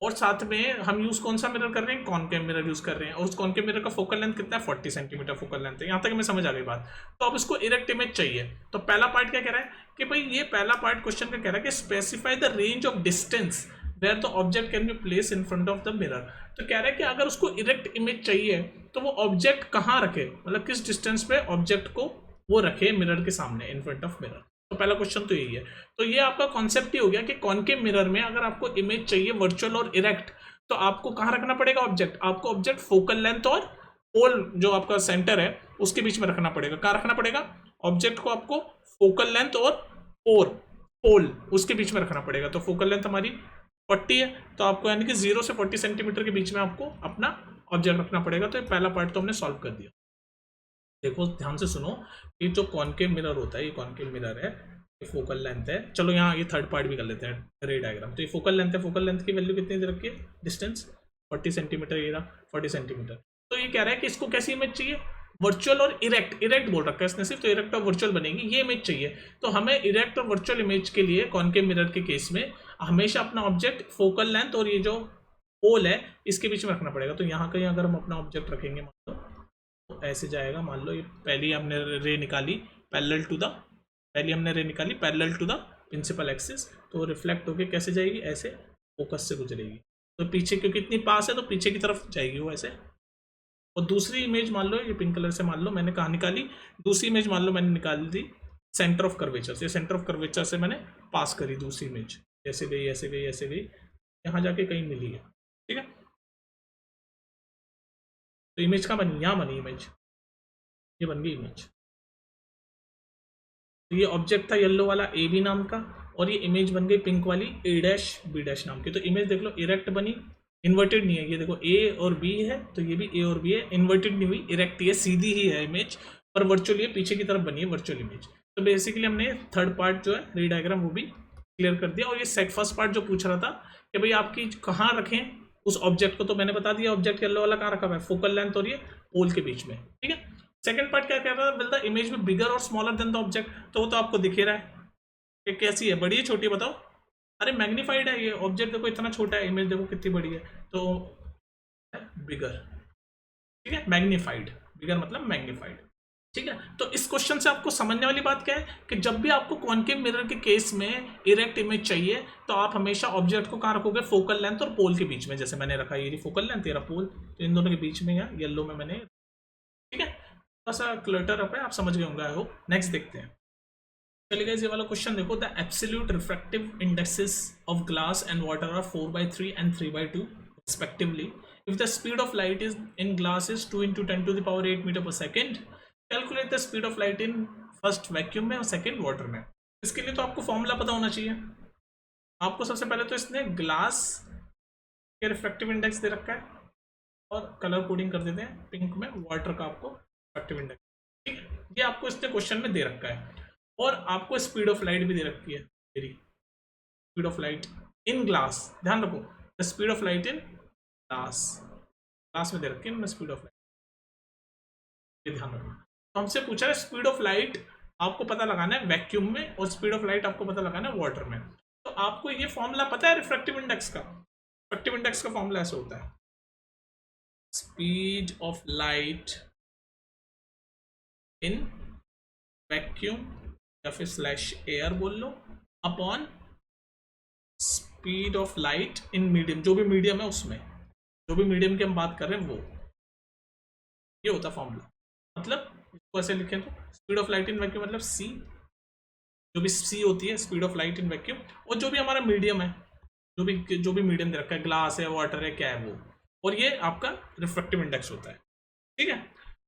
और साथ में हम यूज कौन सा मिरर कर रहे हैं? कॉनकेव मिरर यूज कर रहे हैं, और उस कॉनकेव मिरर का फोकल लेंथ कितना है? 40 सेंटीमीटर फोकल लेंथ है। यहाँ तक हमें समझ आ गई बात। तो अब इसको इरेक्ट इमेज चाहिए। तो पहला पार्ट क्या कह रहा है कि भाई, ये पहला पार्ट क्वेश्चन का कह रहा है कि specify the range of distance where the object can be place in front of the mirror. तो कह रहा है कि अगर उसको इरेक्ट इमेज चाहिए तो वो ऑब्जेक्ट कहाँ रखे, मतलब किस डिस्टेंस पे ऑब्जेक्ट को वो रखे मिरर के सामने, इन फ्रंट ऑफ मिरर। तो पहला क्वेश्चन तो यही है। तो ये आपका कॉन्सेप्ट ही हो गया कि कॉनकेव मिरर में अगर आपको इमेज चाहिए वर्चुअल और इरेक्ट, तो आपको कहाँ रखना पड़ेगा ऑब्जेक्ट? आपको ऑब्जेक्ट फोकल लेंथ और पोल जो आपका सेंटर है उसके बीच में रखना पड़ेगा। कहाँ रखना पड़ेगा? ऑब्जेक्ट को आपको फोकल लेंथ और पोल उसके बीच में रखना पड़ेगा। तो फोकल लेंथ हमारी 40 है, तो आपको यानी कि 0 से 40 सेंटीमीटर के बीच में आपको अपना ऑब्जेक्ट रखना पड़ेगा। तो ये पहला पार्ट तो हमने सॉल्व कर दिया। देखो ध्यान से सुनो, ये जो कॉनकेव मिरर होता है, ये कॉनकेव मिरर है, ये फोकल लेंथ है। चलो यहाँ ये थर्ड पार्ट भी कर लेते हैं रे डायग्राम। तो ये फोकल लेंथ है, फोकल लेंथ की वैल्यू कितनी दे रखी है? डिस्टेंस 40 सेंटीमीटर, ये रहा 40 सेंटीमीटर। तो ये कह रहा है कि इसको कैसी इमेज चाहिए? वर्चुअल और इरेक्ट। इरेक्ट बोल रखा है इसने सिर्फ, तो इरेक्ट और वर्चुअल बनेगी, ये इमेज चाहिए। तो हमें इरेक्ट और वर्चुअल इमेज के लिए कॉनकेव मिरर के केस में हमेशा अपना ऑब्जेक्ट फोकल लेंथ और ये जो पोल है इसके बीच में रखना पड़ेगा। तो यहाँ कहीं अगर हम अपना ऑब्जेक्ट रखेंगे, मान लो तो ऐसे जाएगा। मान लो ये पहली हमने रे निकाली पैरेलल टू द, पहली हमने रे निकाली parallel to the principal axis, तो रिफ्लेक्ट होके कैसे जाएगी? ऐसे फोकस से गुजरेगी। तो पीछे क्योंकि इतनी पास है तो पीछे की तरफ जाएगी वो ऐसे। और दूसरी इमेज मान लो, ये पिंक कलर से मान लो मैंने कहाँ निकाली, दूसरी इमेज मान लो मैंने निकाली थी सेंटर ऑफ कर्वेचर से। सेंटर ऑफ कर्वेचर से मैंने पास करी दूसरी इमेज, ऐसे गई ऐसे गई ऐसे गई, यहाँ जाके कहीं मिली है। ठीक है, तो इमेज कहाँ बनी? यहाँ बनी इमेज, ये बन गई इमेज। तो ये ऑब्जेक्ट था येलो वाला ए बी नाम का, और ये इमेज बन गई पिंक वाली ए डैश बी डैश नाम की। तो इमेज देख लो इरेक्ट बनी, इन्वर्टेड नहीं है। ये देखो ए और बी है, तो ये भी ए और बी है, इन्वर्टेड नहीं हुई, इरेक्ट ये सीधी ही है इमेज, पर वर्चुअल ये पीछे की तरफ बनी है वर्चुअल इमेज। तो बेसिकली हमने थर्ड पार्ट जो है रे डायग्राम वो भी क्लियर कर दिया। और ये फर्स्ट पार्ट जो पूछ रहा था कि भाई आपकी कहाँ रखें उस ऑब्जेक्ट को, तो मैंने बता दिया ऑब्जेक्ट येलो वाला कहाँ रखा हुआ है? फोकल लेंथ और ये पोल के बीच में। ठीक है, सेकंड पार्ट क्या कह रहा है? विल द इमेज में बिगर और स्मॉलर देन द ऑब्जेक्ट। तो वो तो आपको दिख ही रहा है कि कैसी है, बड़ी है छोटी, बताओ। अरे मैग्नीफाइड है ये ऑब्जेक्ट, देखो इतना छोटा है, इमेज देखो कितनी बड़ी है, तो बिगर। ठीक है, मैग्नीफाइड, बिगर मतलब मैग्नीफाइड। ठीक है, तो इस क्वेश्चन से आपको समझने वाली बात क्या है कि जब भी आपको कॉनकेव मिरर के केस में इरेक्ट इमेज चाहिए तो आप हमेशा ऑब्जेक्ट को कहाँ रखोगे? फोकल लेंथ और पोल के बीच में। जैसे मैंने रखा ये फोकल लेंथ, तेरा पोल, तो इन दोनों के बीच में या येलो में मैंने। ठीक है, थोड़ा सा क्लटर अप है, आप समझ गए होंगे आई होप। नेक्स्ट देखते हैं। चलिए गाइस, ये वाला क्वेश्चन देखो। The absolute refractive indexes of glass and water are 4/3 and 3/2 respectively. If the speed of light is in glass is 2 × 10⁸ meter per second, calculate the speed of light in first vacuum में और second water में। इसके लिए तो आपको formula पता होना चाहिए। आपको सबसे पहले तो इसने ग्लास के रिफ्रैक्टिव इंडेक्स दे रखा है और कलर कोडिंग कर देते हैं पिंक में, वाटर का आपको रिफ्रैक्टिव इंडेक्स, ठीक है। ये आपको इसने क्वेश्चन में दे रखा है और आपको स्पीड ऑफ लाइट भी दे रखी है। मेरी speed of light in glass, ध्यान रखो, the speed of light in glass, glass में दे रखी है स्पीड ऑफ लाइट, ये ध्यान रखो। तो हमसे पूछा है स्पीड ऑफ लाइट आपको पता लगाना है वैक्यूम में और स्पीड ऑफ लाइट आपको पता लगाना है वाटर में। तो आपको ये फॉर्मूला पता है रिफ्रैक्टिव इंडेक्स का? रिफ्रैक्टिव इंडेक्स का फॉर्मूला ऐसे होता है, speed of light in vacuum या फिर स्लैश एयर बोल लो upon speed of light in medium, जो भी मीडियम है उसमें, जो भी मीडियम की हम बात कर रहे हैं वो, ये होता फॉर्मूला। मतलब इसको ऐसे लिखें तो speed of light in vacuum मतलब सी, जो भी सी होती है speed of light in vacuum, और जो भी हमारा मीडियम है, जो भी मीडियम दे रखा है, ग्लास है, वाटर है, क्या है वो, और ये आपका रिफ्रैक्टिव इंडेक्स होता है, ठीक है।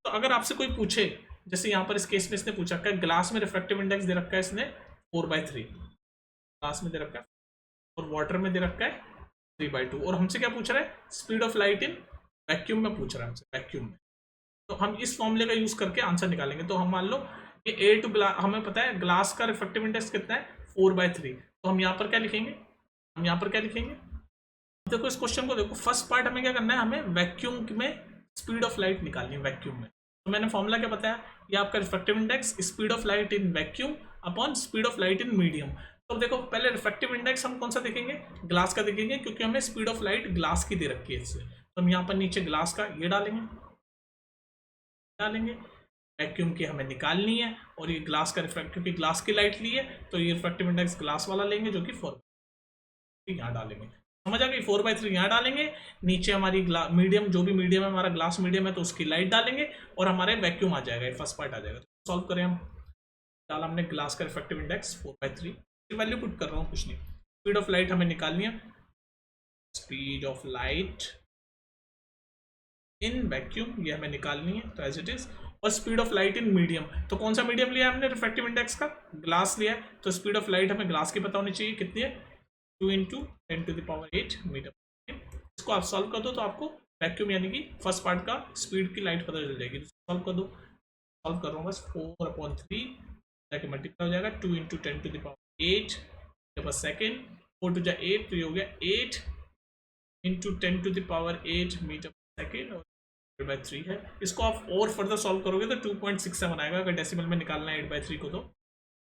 तो अगर आपसे कोई पूछे, जैसे यहाँ पर इस केस में इसने पूछा कि ग्लास में रिफ्रैक्टिव इंडेक्स दे रखा है इसने 4/3, ग्लास में दे रखा है, और वाटर में दे रखा है 3/2, और हमसे क्या पूछ रहा है? Speed of light in vacuum में पूछ रहा है हमसे, वैक्यूम में। तो हम इस फॉर्मूले का यूज करके आंसर निकालेंगे। तो हम मान लो कि ए टू ग्लास, हमें पता है ग्लास का रिफ्रैक्टिव इंडेक्स कितना है 4/3, तो हम यहाँ पर क्या लिखेंगे? हम यहाँ पर क्या लिखेंगे? देखो इस क्वेश्चन को देखो, फर्स्ट पार्ट हमें क्या करना है, हमें वैक्यूम में स्पीड ऑफ लाइट निकालनी है वैक्यूम में। तो मैंने फॉर्मूला क्या बताया, ये आपका refractive index speed of light in vacuum upon speed of light in medium. तो देखो पहले रिफ्रैक्टिव इंडेक्स हम कौन सा देखेंगे? ग्लास का देखेंगे, क्योंकि हमें स्पीड ऑफ लाइट ग्लास की दे रखी है इससे। तो हम यहाँ पर नीचे ग्लास का ये डालेंगे, वैक्यूम की हमें निकालनी है, और ये ग्लास का रिफ्रैक्ट, क्योंकि ग्लास की लाइट ली है तो ये रिफ्रैक्टिव इंडेक्स ग्लास वाला लेंगे जो कि 4 यहाँ डालेंगे। समझ आ गई? 4/3 यहाँ डालेंगे, नीचे हमारी मीडियम, जो भी मीडियम है हमारा ग्लास मीडियम है तो उसकी लाइट डालेंगे और हमारे वैक्यूम आ जाएगा, फर्स्ट पार्ट आ जाएगा। तो सॉल्व करें हम, डाला हमने ग्लास का रिफ्रैक्टिव इंडेक्स 4/3, वैल्यू पुट कर रहा हूँ, कुछ नहीं। स्पीड ऑफ लाइट हमें निकालनी है, speed of light in vacuum ये हमें निकालनी है, तो एज इट इज। और speed of light in medium, तो कौन सा मीडियम लिया हमने रिफ्रैक्टिव इंडेक्स का? ग्लास लिया है, तो स्पीड ऑफ लाइट हमें ग्लास की पता होनी चाहिए, कितनी है? 2 × 10⁸ मीटर। इसको आप सॉल्व कर दो तो आपको वैक्यूम यानी कि फर्स्ट पार्ट का स्पीड की लाइट पता चल जाएगी। सॉल्व कर दो, सॉल्व कर रहा हूँ बस, 4/3 जाके मल्टीप्लाई हो जाएगा 2 × 10⁸ मीटर पर सेकेंड, 4 2 8, तो ये हो गया 8 × 10⁸ मीटर पर सेकेंड, और 8/3 है। इसको आप और फर्दर सॉल्व करोगे तो 2.67 आएगा। अगर डेसिमल में निकालना है 8/3 को तो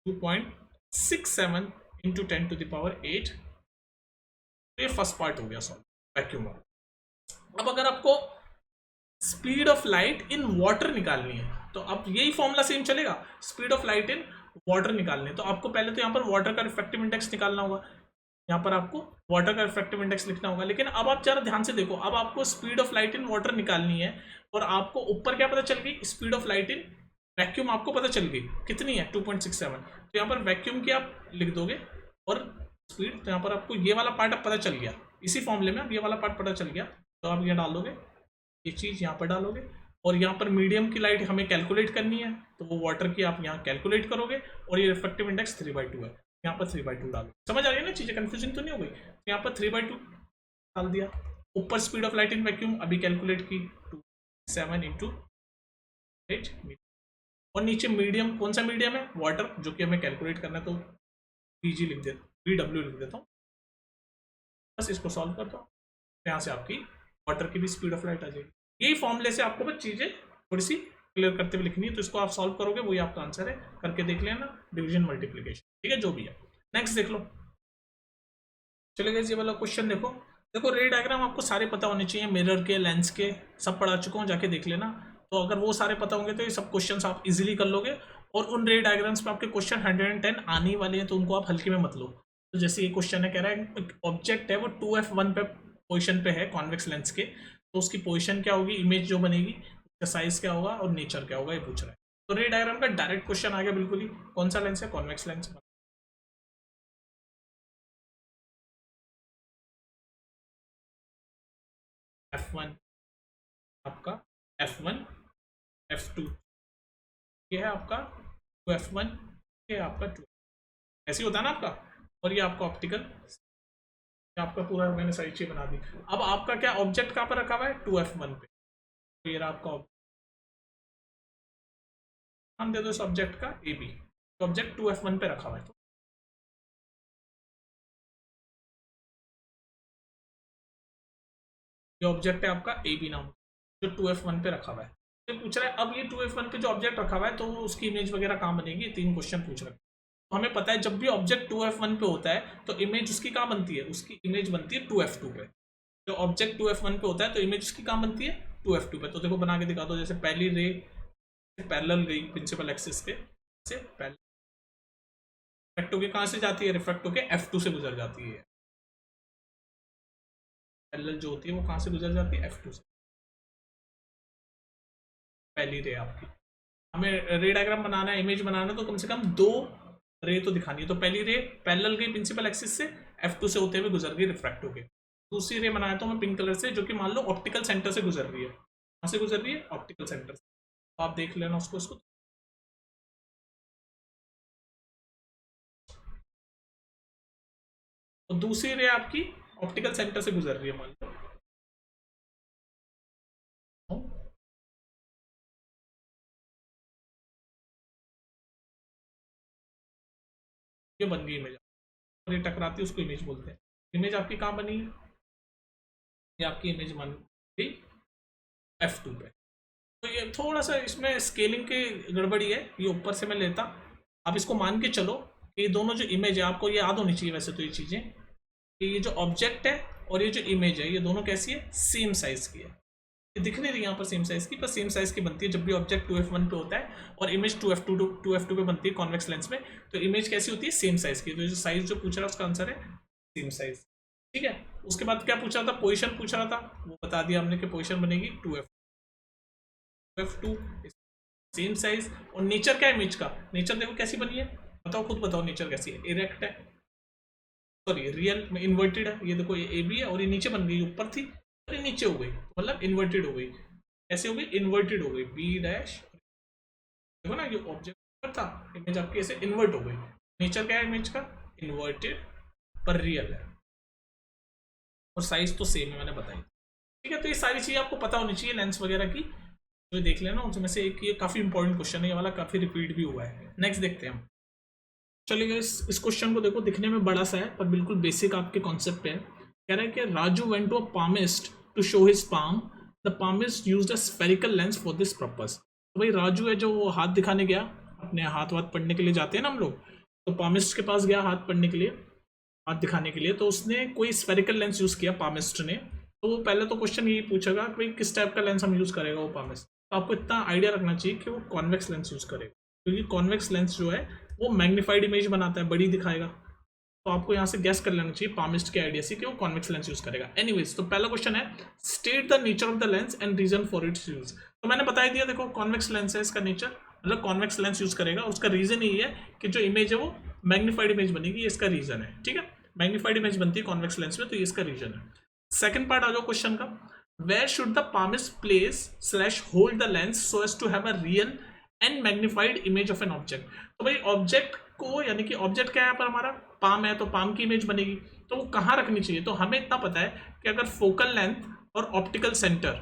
2.67 × 10⁸, ये फर्स्ट पार्ट हो गया सॉल्व वैक्यूम वाला। अब अगर आपको speed of light in water निकालनी है तो अब यही फॉर्मूला सेम चलेगा, speed of light in water निकालनी है तो आपको पहले तो यहाँ पर वाटर का रिफ्रैक्टिव इंडेक्स निकालना होगा, यहाँ पर आपको वाटर का रिफ्रैक्टिव इंडेक्स लिखना होगा। लेकिन अब आप जरा ध्यान से देखो, अब आपको speed of light in water निकालनी है और आपको ऊपर क्या पता चल गई? Speed of light in vacuum आपको पता चल गई, कितनी है? 2.67। तो यहाँ पर वैक्यूम की आप लिख दोगे और स्पीड, तो यहाँ पर आपको ये वाला पार्ट अब पता चल गया, इसी फॉर्मूले में अब ये वाला पार्ट पता चल गया। तो आप ये डाल दोगे, ये चीज़ यहाँ पर डालोगे, और यहाँ पर मीडियम की लाइट हमें कैलकुलेट करनी है तो वो वाटर की आप यहाँ कैलकुलेट करोगे, और ये रिफ्रैक्टिव इंडेक्स 3/2 है, यहाँ पर 3/2 डालो। समझ आ रही है ना चीज़ें? कन्फ्यूजन तो नहीं हो गई? तो यहाँ पर 3/2 डाल दिया। ऊपर speed of light in vacuum अभी कैलकुलेट की 7 × 8 मीटर, और नीचे मीडियम, कौन सा मीडियम है? वाटर, जो कि हमें कैलकुलेट करना है, तो PG लिख देता हूँ, BW लिख देता हूँ, बस इसको सॉल्व करता हूँ, यहाँ से आपकी वाटर की भी स्पीड ऑफ लाइट आ जाएगी। यही फॉर्मूले से आपको बस चीज़ें थोड़ी सी क्लियर करते हुए लिखनी है, तो इसको आप सॉल्व करोगे, वही आपका आंसर है, करके देख लेना, डिवीजन मल्टीप्लिकेशन, ठीक है, जो भी है। नेक्स्ट देख लो, चलिए ये वाला क्वेश्चन देखो। देखो रे डायग्राम आपको सारे पता होने चाहिए, मिरर के, लेंस के, सब पढ़ा चुका हूँ, जाके देख लेना। तो अगर वो सारे पता होंगे तो ये सब क्वेश्चंस आप इजीली कर लोगे, और उन रे डायग्राम्स पे आपके क्वेश्चन 110 आने वाले हैं, तो उनको आप हल्के में मत लो। तो जैसे ये क्वेश्चन है, कह रहा है ऑब्जेक्ट है वो 2f1 पे पोजिशन पे है कॉन्वेक्स लेंस के, तो उसकी पोजिशन क्या होगी? इमेज जो बनेगी साइज क्या होगा और नेचर क्या होगा ये पूछ रहा है। तो रे डायग्राम का डायरेक्ट क्वेश्चन आ गया बिल्कुल ही। कौन सा लेंस है? Convex lens. F1 आपका, F1 F2 ये है आपका 2F1, ये आपका 2 ऐसे ही होता है ना आपका। और ये आपका ऑप्टिकल, आपका पूरा मैंने सारी चीज बना दी। अब आपका क्या ऑब्जेक्ट कहाँ पर रखा हुआ है? 2F1 पे। तो ये रहा आपका नाम दे दो इस ऑब्जेक्ट का AB। तो ऑब्जेक्ट 2F1 पे रखा हुआ है। तो ये ऑब्जेक्ट है आपका AB नाम जो 2F1 पे रखा हुआ है। तो पूछ रहा है अब ये 2F1 पे जो ऑब्जेक्ट रखा हुआ है तो उसकी इमेज वगैरह कहाँ बनेगी? 3 क्वेश्चन पूछ रहे हैं। तो हमें पता है जब भी ऑब्जेक्ट 2F1 पे होता है तो इमेज उसकी कहाँ बनती है? उसकी इमेज बनती है 2F2 पे। जो ऑब्जेक्ट 2F1 पे होता है तो इमेज उसकी कहाँ बनती है? 2F2 पे। तो देखो बना के दिखा दो। जैसे पहली रे पैरेलल गई प्रिंसिपल एक्सिस के से रिफ्रैक्ट होके कहाँ से जाती है? रिफ्रैक्ट होके F2 से गुजर जाती है। पैरेलल जो होती है वो कहाँ से गुजर जाती है? F2 से। पहली रे आपकी, हमें रे डायग्राम बनाना है, इमेज बनाना है, तो कम से कम 2 रे तो दिखानी है। तो पहली रे पैरेलल गई प्रिंसिपल एक्सिस से F2 से होते हुए गुजर गई रिफ्रैक्ट होके। दूसरी रे बनाया तो मैं पिंक कलर से, जो कि मान लो ऑप्टिकल सेंटर से गुजर रही है। कहाँ से गुजर रही है? ऑप्टिकल सेंटर से। तो आप देख लेना उसको। तो दूसरी रे आपकी ऑप्टिकल सेंटर से गुजर रही है मान लो। ये बन गई इमेज, और ये टकराती है उसको इमेज बोलते हैं। इमेज आपकी कहाँ बनी है? ये आपकी इमेज बन गई F2 पे। तो ये थोड़ा सा इसमें स्केलिंग की गड़बड़ी है, ये ऊपर से मैं लेता। आप इसको मान के चलो कि ये दोनों जो इमेज है, आपको ये याद होनी चाहिए वैसे तो ये चीज़ें, कि ये जो ऑब्जेक्ट है और ये जो इमेज है ये दोनों कैसी है? सेम साइज की है। ये दिख नहीं रही यहाँ पर सेम साइज की, पर सेम साइज की बनती है जब भी ऑब्जेक्ट 2F1 पे होता है और इमेज 2F2 पे बनती है कॉन्वेक्स लेंस में। तो इमेज कैसी होती है? सेम साइज की। तो ये जो साइज जो पूछ रहा है उसका आंसर है सेम साइज। ठीक है। उसके बाद क्या पूछ रहा था? पोजिशन पूछ रहा था, वो बता दिया हमने कि पोजिशन बनेगी 2F2 सेम साइज। और नेचर क्या है इमेज का? नेचर देखो कैसी बनी है, बताओ खुद बताओ नेचर कैसी है? इरेक्ट है, सॉरी रियल में इन्वर्टेड है। ये देखो ये AB है और ये नीचे बन गई, ऊपर थी और ये नीचे हो गई, मतलब इन्वर्टेड हो गई। ऐसे हो गई? इन्वर्टेड हो गई। B डैश देखो ना, ये ऑब्जेक्ट पर था, इमेज आपकी ऐसे इन्वर्ट हो गई। नेचर क्या है इमेज का? इन्वर्टेड, पर रियल है। और साइज तो सेम है, मैंने बताई। ठीक है। तो ये सारी चीज़ें आपको पता होनी चाहिए लेंस वगैरह की, तो देख लेना। उसमें से एक ये काफ़ी इंपॉर्टेंट क्वेश्चन है, ये वाला काफ़ी रिपीट भी हुआ है। नेक्स्ट देखते हैं हम। चलिए इस क्वेश्चन को देखो, दिखने में बड़ा सा है पर बिल्कुल बेसिक आपके कॉन्सेप्ट पे है। कह रहा है कि Raju went to a palmist to show his palm, the palmist used a spherical lens for this purpose. तो भाई राजू है जो वो हाथ दिखाने गया, अपने हाथ पढ़ने के लिए जाते हैं ना हम लोग, तो पामिस्ट के पास गया हाथ पढ़ने के लिए, हाथ दिखाने के लिए। तो उसने कोई स्फेरिकल लेंस यूज़ किया पामिस्ट ने। तो वो पहले तो क्वेश्चन यही पूछेगा कि भाई किस टाइप का लेंस हम यूज़ करेगा वो पामिस्ट। तो आपको इतना आइडिया रखना चाहिए कि वो कॉन्वेक्स लेंस यूज़ करेगा, क्योंकि कॉन्वेक्स लेंस जो है वो मैग्नीफाइड इमेज बनाता है, बड़ी दिखाएगा। तो आपको यहाँ से गैस कर लेना चाहिए पामिस्ट के आइडिया से कि वो कॉन्वेक्स लेंस यूज करेगा। एनीवेज, तो पहला क्वेश्चन है state the nature of the lens and reason for its use. तो मैंने बता दिया, देखो कॉन्वेक्स लेंस है, इसका नेचर मतलब कॉन्वेक्स लेंस यूज करेगा। उसका रीजन यही है कि जो इमेज है वो मैग्नीफाइड इमेज बनेगी, ये इसका रीजन है। ठीक है, मैग्नीफाइड इमेज बनती है कॉन्वेक्स लेंस में, तो ये इसका रीजन है। सेकंड पार्ट आ जाओ क्वेश्चन का, where should the palmist place slash hold the lens so as to have a real and magnified image of an object. तो भाई ऑब्जेक्ट को, यानी कि ऑब्जेक्ट क्या है यहाँ पर हमारा? पाम है, तो पाम की इमेज बनेगी। तो वो कहाँ रखनी चाहिए? तो हमें इतना पता है कि अगर फोकल लेंथ और ऑप्टिकल सेंटर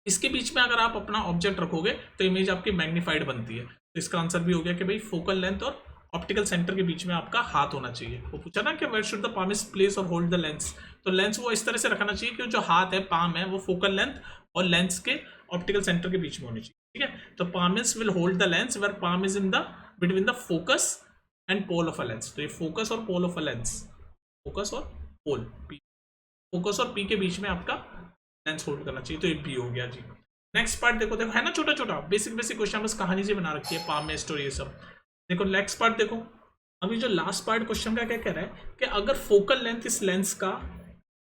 इसके बीच में अगर आप अपना ऑब्जेक्ट रखोगे तो इमेज आपकी मैग्नीफाइड बनती है। तो इसका आंसर भी हो गया कि भाई फोकल लेंथ और ऑप्टिकल सेंटर के बीच में आपका हाथ होना चाहिए। वो पूछा ना कि where should the palmist place और होल्ड द लेंस, तो लेंस वो इस तरह से रखना चाहिए कि जो हाथ है, पाम है, वो फोकल लेंथ और लेंस के ऑप्टिकल सेंटर के बीच में होनी चाहिए। ठीक है, तो palmist will hold the lens where palm is in the between the focus and pole of a lens. तो ये फोकस और pole of a lens, focus और पोल, पी, फोकस और पी के बीच में आपका लेंस होल्ड करना चाहिए। तो ये बी हो गया जी। नेक्स्ट पार्ट देखो, देखो है ना छोटा छोटा बेसिक बेसिक क्वेश्चन, बस कहानी से बना रखी है, पामिस्ट और ये सब। देखो नेक्स्ट पार्ट देखो, अभी जो लास्ट पार्ट क्वेश्चन का क्या कह रहा है कि अगर फोकल लेंथ इस लेंस का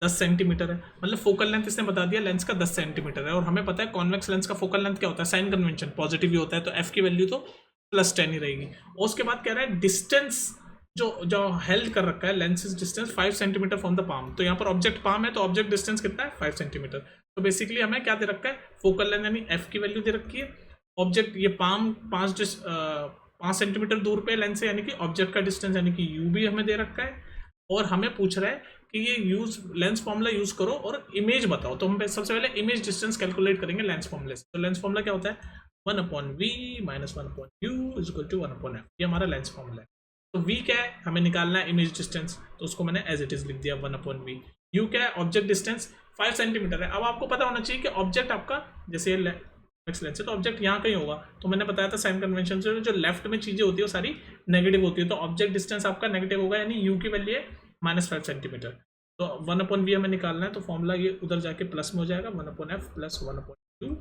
10 सेंटीमीटर है, मतलब फोकल लेंथ इसने बता दिया लेंस का 10 सेंटीमीटर है, और हमें पता है कॉन्वेक्स लेंस का फोकल लेंथ क्या होता है, साइन कन्वेंशन पॉजिटिव ही होता है, तो एफ की वैल्यू तो +10 ही रहेगी। और उसके बाद कह रहा है डिस्टेंस जो हेल्ड कर रखा है, lens is distance 5 centimetre from the palm, तो यहाँ पर ऑब्जेक्ट पाम है तो ऑब्जेक्ट डिस्टेंस कितना है 5 सेंटीमीटर। तो बेसिकली हमें क्या दे रखा है, फोकल लेंथ यानी एफ की वैल्यू दे रखी है, ऑब्जेक्ट ये पाम 5 सेंटीमीटर दूर पे लेंस है, यानी कि ऑब्जेक्ट का डिस्टेंस यानी कि यू भी हमें दे रखा है, और हमें पूछ रहा है कि ये लेंस फॉर्मूला यूज करो और इमेज बताओ। तो हम सबसे पहले इमेज डिस्टेंस कैलकुलेट करेंगे लेंस फॉर्मूले से। तो लेंस फॉर्मूला क्या होता है, 1/v - 1/u = 1/f, ये हमारा लेंस फॉर्मूला है। तो v क्या है, हमें निकालना है इमेज डिस्टेंस, तो उसको मैंने एज इट इज लिख दिया 1/v। u क्या है, ऑब्जेक्ट डिस्टेंस 5 सेंटीमीटर है। अब आपको पता होना चाहिए कि ऑब्जेक्ट आपका जैसे लेंस है तो ऑब्जेक्ट यहाँ कहीं होगा, तो मैंने बताया था साइन कन्वेंशन से जो लेफ्ट में चीजें होती है वो सारी नेगेटिव होती है, तो ऑब्जेक्ट डिस्टेंस आपका नेगेटिव होगा, यानी u की वैल्यू है -5 सेंटीमीटर। तो 1/v हमें निकालना है, तो फॉर्मूला ये उधर जाके प्लस में हो जाएगा 1/f + 1/u।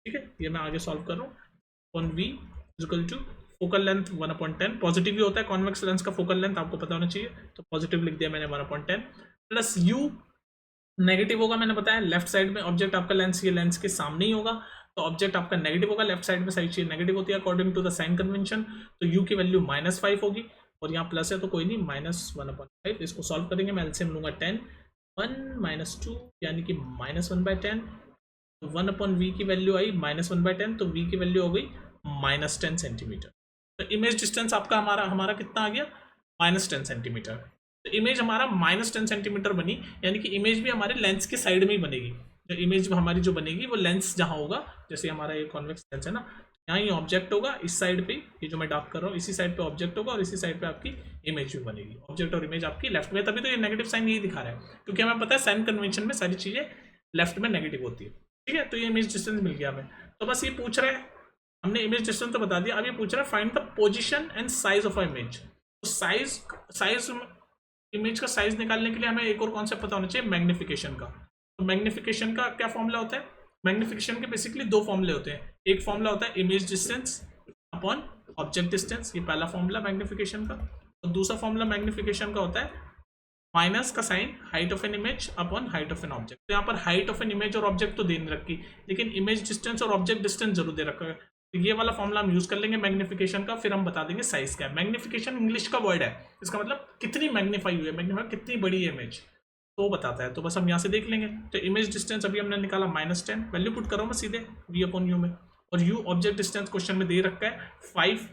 ठीक है, ये मैं आगे सॉल्व कर रहा हूँ। v = फोकल लेंथ 1/10, पॉजिटिव ही होता है कॉन्वेक्स लेंस का फोकल लेंथ, आपको पता होना चाहिए, तो पॉजिटिव लिख दिया मैंने 1/10, प्लस u नेगेटिव होगा, मैंने बताया लेफ्ट साइड में ऑब्जेक्ट आपका लेंस ये लेंस के सामने ही होगा, तो ऑब्जेक्ट आपका नेगेटिव होगा, लेफ्ट साइड में सारी चीज नेगेटिव होती है according to the sign convention, तो u की वैल्यू -5 होगी, और यहाँ प्लस है तो कोई नहीं, -1/5। इसको सॉल्व करेंगे, मैं एलसीएम लूंगा 10, 1 - 2 यानी कि -1/10, 1/v की वैल्यू आई -1/10, तो v की वैल्यू हो गई -10 सेंटीमीटर। तो इमेज डिस्टेंस आपका हमारा कितना आ गया, -10 सेंटीमीटर। तो इमेज हमारा -10 सेंटीमीटर बनी, यानी कि इमेज भी हमारे लेंस के साइड में ही बनेगी। जो इमेज हमारी जो बनेगी वो लेंस जहाँ होगा, जैसे हमारा ये कॉन्वेक्स लेंस है ना, यहाँ ये ऑब्जेक्ट होगा, इस साइड पे ये जो मैं डार्क कर रहा हूँ इसी साइड पे ऑब्जेक्ट होगा, और इसी साइड पे आपकी इमेज भी बनेगी। ऑब्जेक्ट और इमेज आपकी लेफ्ट में, तभी तो ये नेगेटिव साइन यही दिखा रहा है, क्योंकि हमें पता है साइन कन्वेंशन में सारी चीजें लेफ्ट में नेगेटिव होती है। ठीक है, तो ये इमेज डिस्टेंस मिल गया हमें। तो बस ये पूछ रहे हैं, हमने इमेज डिस्टेंस तो बता दिया, अब ये पूछ रहा है find the position and size of a image. तो साइज इमेज का साइज निकालने के लिए हमें एक और कॉन्सेप्ट पता होना चाहिए, मैग्निफिकेशन का। तो मैग्निफिकेशन का क्या फॉर्मूला होता है, मैग्निफिकेशन के बेसिकली 2 फॉर्मूले होते हैं। एक फॉर्मूला होता है image distance upon object distance, ये पहला फॉर्मूला मैग्निफिकेशन का, और दूसरा फॉर्मूला मैग्निफिकेशन का होता है माइनस का sign height of an image upon height of an object. तो यहाँ पर हाइट ऑफ एन इमेज और ऑब्जेक्ट तो दे नहीं रखी, लेकिन इमेज डिस्टेंस और ऑब्जेक्ट डिस्टेंस जरूर दे रखा है। तो ये वाला फॉर्मूला हम यूज कर लेंगे मैग्निफिकेशन का, फिर हम बता देंगे साइज क्या है। मैग्निफिकेशन इंग्लिश का वर्ड है, इसका मतलब कितनी मैग्नीफाई हुई है, मैग्नीफाई कितनी बड़ी है इमेज, तो बताता है। तो बस हम यहाँ से देख लेंगे। तो इमेज डिस्टेंस अभी हमने निकाला -10, वैल्यू पुट करो मैं सीधे v/u में, और u ऑब्जेक्ट डिस्टेंस क्वेश्चन में दे रखा है 5,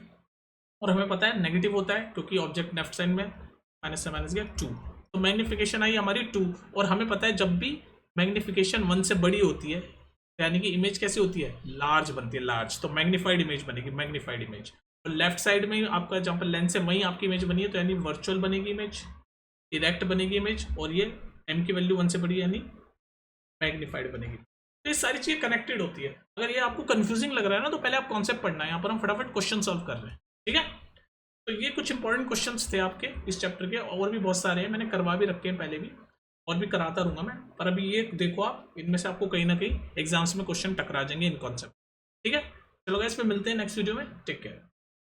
और हमें पता है नेगेटिव होता है क्योंकि ऑब्जेक्ट लेफ्ट साइड में माइनस से माइनस गया 2, तो मैग्निफिकेशन आई हमारी 2, और हमें पता है जब भी मैग्निफिकेशन 1 से बड़ी होती है यानी कि इमेज कैसी होती है, लार्ज बनती है, लार्ज, तो मैग्नीफाइड इमेज बनेगी, मैग्नीफाइड इमेज। और लेफ्ट साइड में आपका जहाँ पर लेंस है वहीं आपकी इमेज बनी है, तो यानी वर्चुअल बनेगी इमेज, डायरेक्ट बनेगी इमेज, और ये m की वैल्यू 1 से बड़ी यानी मैग्नीफाइड बनेगी। तो ये सारी चीजें कनेक्टेड होती है। अगर ये आपको कंफ्यूजिंग लग रहा है ना, तो पहले आप कॉन्सेप्ट पढ़ना है, यहाँ पर हम फटाफट क्वेश्चन सॉल्व कर रहे हैं। ठीक है, तो ये कुछ इंपॉर्टेंट क्वेश्चंस थे आपके इस चैप्टर के, और भी बहुत सारे हैं, मैंने करवा भी रखे हैं पहले भी, और भी कराता रहूंगा मैं, पर अभी ये देखो आप, इनमें से आपको कहीं ना कहीं एग्जाम्स में क्वेश्चन टकरा जाएंगे इन कॉन्सेप्ट। ठीक है, चलो गाइस, पे मिलते हैं नेक्स्ट वीडियो में, टेक केयर।